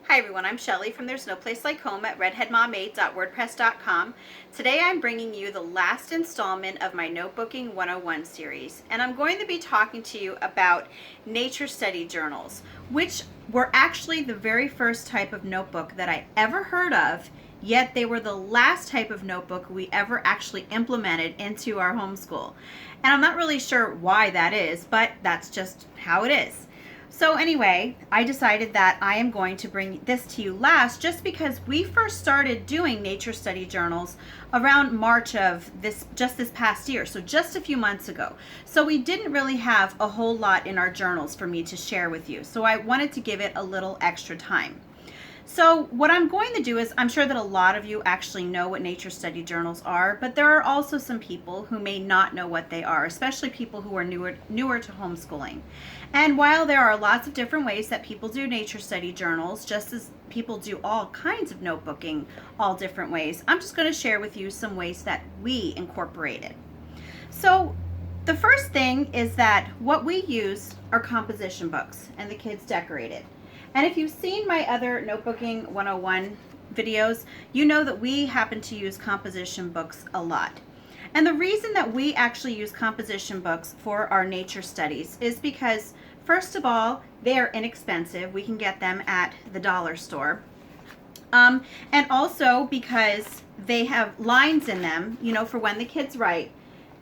Hi everyone, I'm Shelly from There's No Place Like Home at redheadmom8.wordpress.com. Today I'm bringing you the last installment of my Notebooking 101 series, and I'm going to be talking to you about nature study journals, which were actually the very first type of notebook that I ever heard of, yet they were the last type of notebook we ever actually implemented into our homeschool. And I'm not really sure why that is, but that's just how it is. So anyway, I decided that I am going to bring this to you last just because we first started doing nature study journals around March of this past year, so just a few months ago. So we didn't really have a whole lot in our journals for me to share with you. So I wanted to give it a little extra time. So what I'm going to do is, I'm sure that a lot of you actually know what nature study journals are, but there are also some people who may not know what they are, especially people who are newer to homeschooling. And while there are lots of different ways that people do nature study journals, just as people do all kinds of notebooking all different ways, I'm just going to share with you some ways that we incorporate it. So the first thing is that what we use are composition books, and the kids decorate it. And if you've seen my other Notebooking 101 videos, you know that we happen to use composition books a lot. And the reason that we actually use composition books for our nature studies is because, first of all, they are inexpensive. We can get them at the dollar store. And also because they have lines in them, for when the kids write.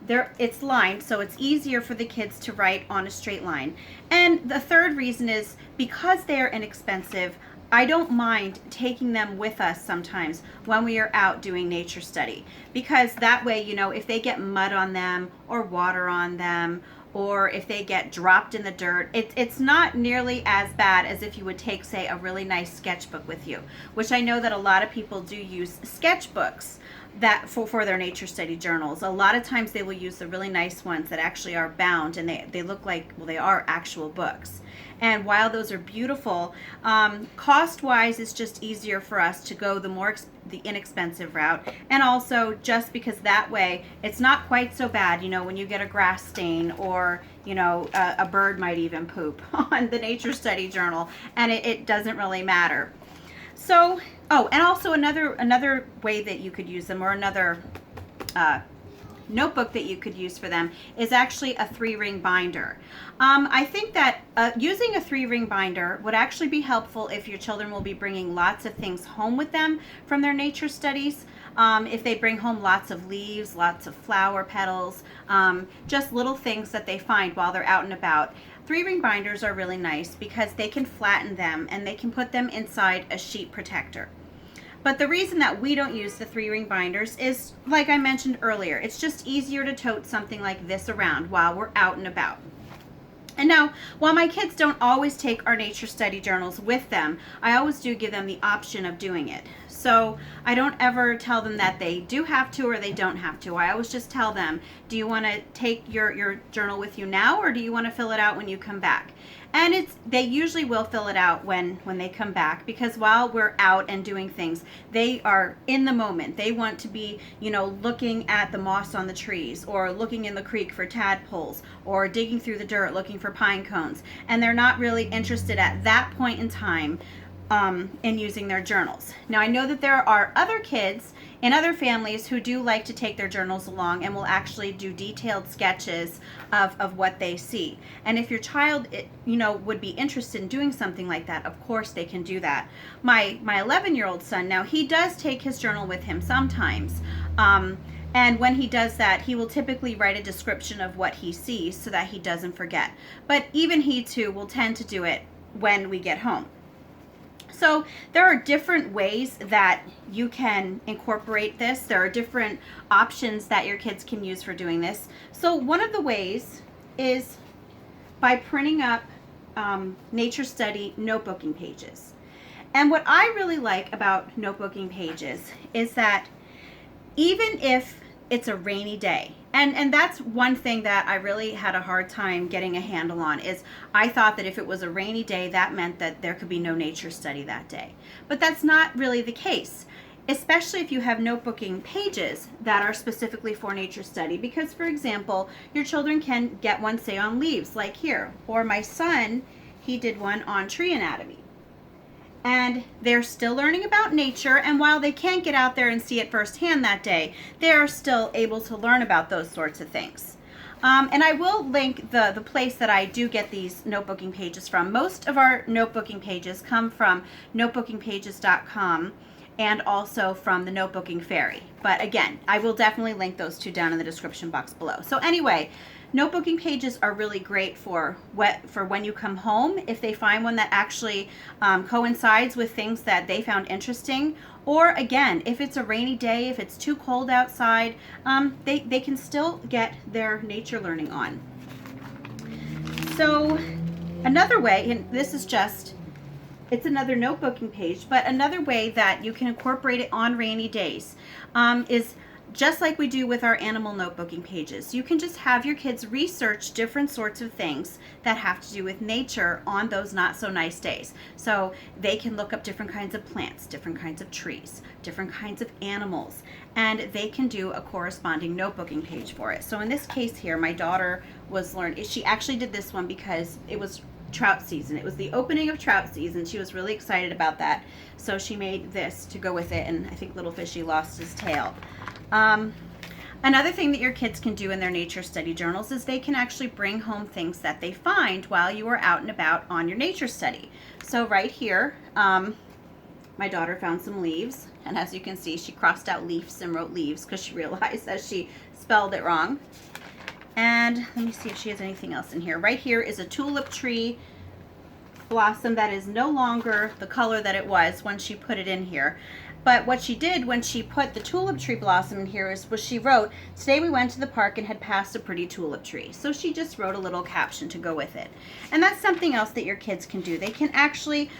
It's lined, so it's easier for the kids to write on a straight line. And the third reason is because they are inexpensive, I don't mind taking them with us sometimes when we are out doing nature study, because that way, if they get mud on them or water on them, or if they get dropped in the dirt, it's not nearly as bad as if you would take, say, a really nice sketchbook with you, which I know that a lot of people do use sketchbooks that for their nature study journals. A lot of times they will use the really nice ones that actually are bound, and they look like, well, they are actual books. And while those are beautiful, cost-wise, it's just easier for us to go the inexpensive route. And also just because that way it's not quite so bad, when you get a grass stain, or a bird might even poop on the nature study journal, and it doesn't really matter. So, and also another way that you could use them, or another notebook that you could use for them, is actually a 3-ring binder. I think that using a 3-ring binder would actually be helpful if your children will be bringing lots of things home with them from their nature studies. If they bring home lots of leaves, lots of flower petals, just little things that they find while they're out and about. 3-ring binders are really nice because they can flatten them and they can put them inside a sheet protector. But the reason that we don't use the 3-ring binders is, like I mentioned earlier, it's just easier to tote something like this around while we're out and about. And now, while my kids don't always take our nature study journals with them, I always do give them the option of doing it. So I don't ever tell them that they do have to or they don't have to. I always just tell them, do you want to take your journal with you now, or do you want to fill it out when you come back? And they usually will fill it out when they come back, because while we're out and doing things, they are in the moment. They want to be, looking at the moss on the trees, or looking in the creek for tadpoles, or digging through the dirt looking for pine cones. And they're not really interested at that point in time in using their journals. Now, I know that there are other kids in other families who do like to take their journals along and will actually do detailed sketches of what they see. And if your child, would be interested in doing something like that, of course they can do that. My 11-year-old son, now, he does take his journal with him sometimes. And when he does that, he will typically write a description of what he sees so that he doesn't forget. But even he too will tend to do it when we get home. So there are different ways that you can incorporate this. There are different options that your kids can use for doing this. So one of the ways is by printing up nature study notebooking pages. And what I really like about notebooking pages is that even if it's a rainy day, and that's one thing that I really had a hard time getting a handle on, is I thought that if it was a rainy day, that meant that there could be no nature study that day. But that's not really the case, especially if you have notebooking pages that are specifically for nature study. Because, for example, your children can get one, say, on leaves, like here. Or my son, he did one on tree anatomy. and they're still learning about nature, and while they can't get out there and see it firsthand that day, they are still able to learn about those sorts of things. And I will link the place that I do get these notebooking pages from. Most of our notebooking pages come from notebookingpages.com and also from the Notebooking Fairy. But again, I will definitely link those two down in the description box below. So anyway, notebooking pages are really great for when you come home, if they find one that actually coincides with things that they found interesting. Or again, if it's a rainy day, if it's too cold outside, they can still get their nature learning on. So another way, and this is just, it's another notebooking page, but another way that you can incorporate it on rainy days is just like we do with our animal notebooking pages. You can just have your kids research different sorts of things that have to do with nature on those not so nice days. So they can look up different kinds of plants, different kinds of trees, different kinds of animals, and they can do a corresponding notebooking page for it. So in this case here, my daughter was learning, she actually did this one because it was trout season. It was the opening of trout season. She was really excited about that. So she made this to go with it, and I think little fishy lost his tail. Another thing that your kids can do in their nature study journals is they can actually bring home things that they find while you are out and about on your nature study. So right here, my daughter found some leaves, and as you can see, she crossed out leaves and wrote leaves because she realized that she spelled it wrong. And let me see if she has anything else in here. Right here is a tulip tree blossom that is no longer the color that it was when she put it in here. But what she did when she put the tulip tree blossom in here was she wrote, "Today we went to the park and had passed a pretty tulip tree." So she just wrote a little caption to go with it. And that's something else that your kids can do. They can actually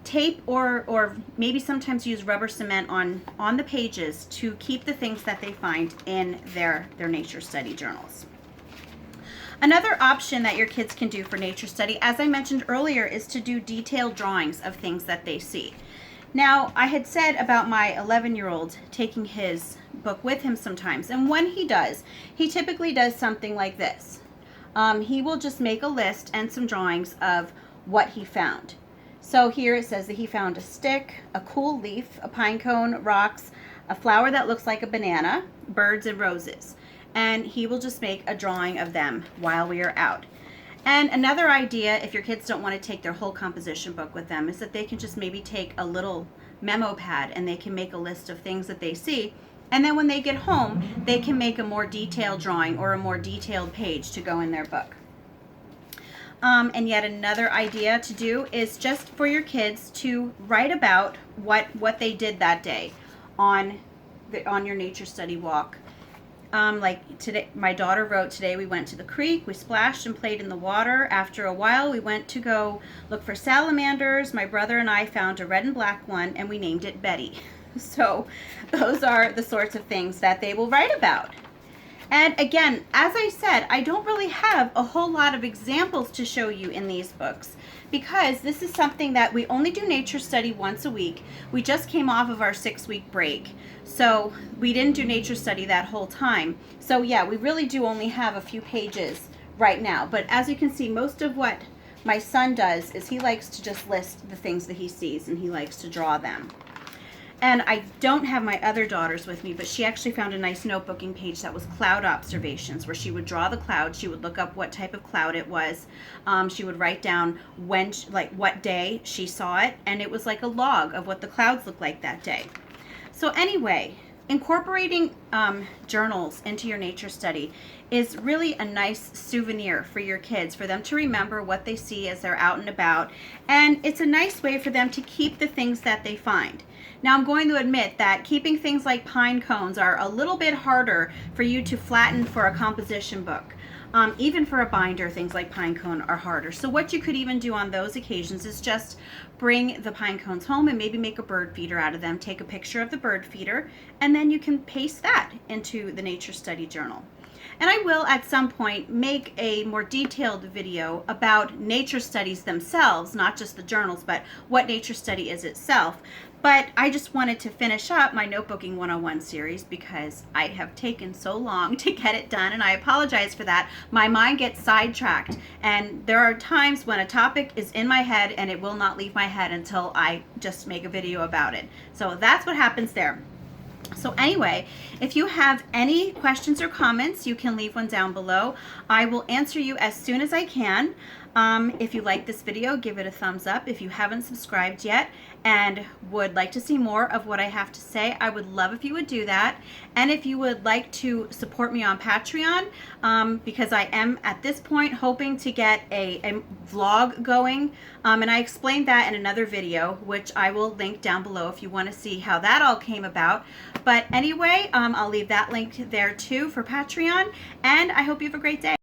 tape or maybe sometimes use rubber cement on the pages to keep the things that they find in their nature study journals. Another option that your kids can do for nature study, as I mentioned earlier, is to do detailed drawings of things that they see. Now, I had said about my 11-year-old taking his book with him sometimes, and when he does, he typically does something like this. He will just make a list and some drawings of what he found. So here it says that he found a stick, a cool leaf, a pine cone, rocks, a flower that looks like a banana, birds, and roses. And he will just make a drawing of them while we are out. And another idea, if your kids don't want to take their whole composition book with them, is that they can just maybe take a little memo pad and they can make a list of things that they see. And then when they get home, they can make a more detailed drawing or a more detailed page to go in their book. And yet another idea to do is just for your kids to write about what they did that day on your nature study walk. Like today, my daughter wrote, "Today we went to the creek, we splashed and played in the water. After a while, we went to go look for salamanders. My brother and I found a red and black one, and we named it Betty." So those are the sorts of things that they will write about. And again, as I said, I don't really have a whole lot of examples to show you in these books because this is something that we only do nature study once a week. We just came off of our 6-week break, so we didn't do nature study that whole time. So yeah, we really do only have a few pages right now. But as you can see, most of what my son does is he likes to just list the things that he sees and he likes to draw them. And I don't have my other daughters with me, but she actually found a nice notebooking page that was cloud observations, where she would draw the cloud. She would look up what type of cloud it was. She would write down what day she saw it, and it was like a log of what the clouds looked like that day. So anyway, incorporating journals into your nature study is really a nice souvenir for your kids, for them to remember what they see as they're out and about. And it's a nice way for them to keep the things that they find. Now, I'm going to admit that keeping things like pine cones are a little bit harder for you to flatten for a composition book. Even for a binder, things like pine cone are harder. So what you could even do on those occasions is just bring the pine cones home and maybe make a bird feeder out of them. Take a picture of the bird feeder, and then you can paste that into the nature study journal. And I will at some point make a more detailed video about nature studies themselves, not just the journals, but what nature study is itself. But I just wanted to finish up my Notebooking 101 series because I have taken so long to get it done, and I apologize for that. My mind gets sidetracked, and there are times when a topic is in my head and it will not leave my head until I just make a video about it. So that's what happens there. So anyway, if you have any questions or comments, you can leave one down below. I will answer you as soon as I can. If you like this video, give it a thumbs up. If you haven't subscribed yet and would like to see more of what I have to say, I would love if you would do that. And if you would like to support me on Patreon, because I am at this point hoping to get a vlog going, and I explained that in another video, which I will link down below if you want to see how that all came about. But anyway, I'll leave that link there too for Patreon, and I hope you have a great day.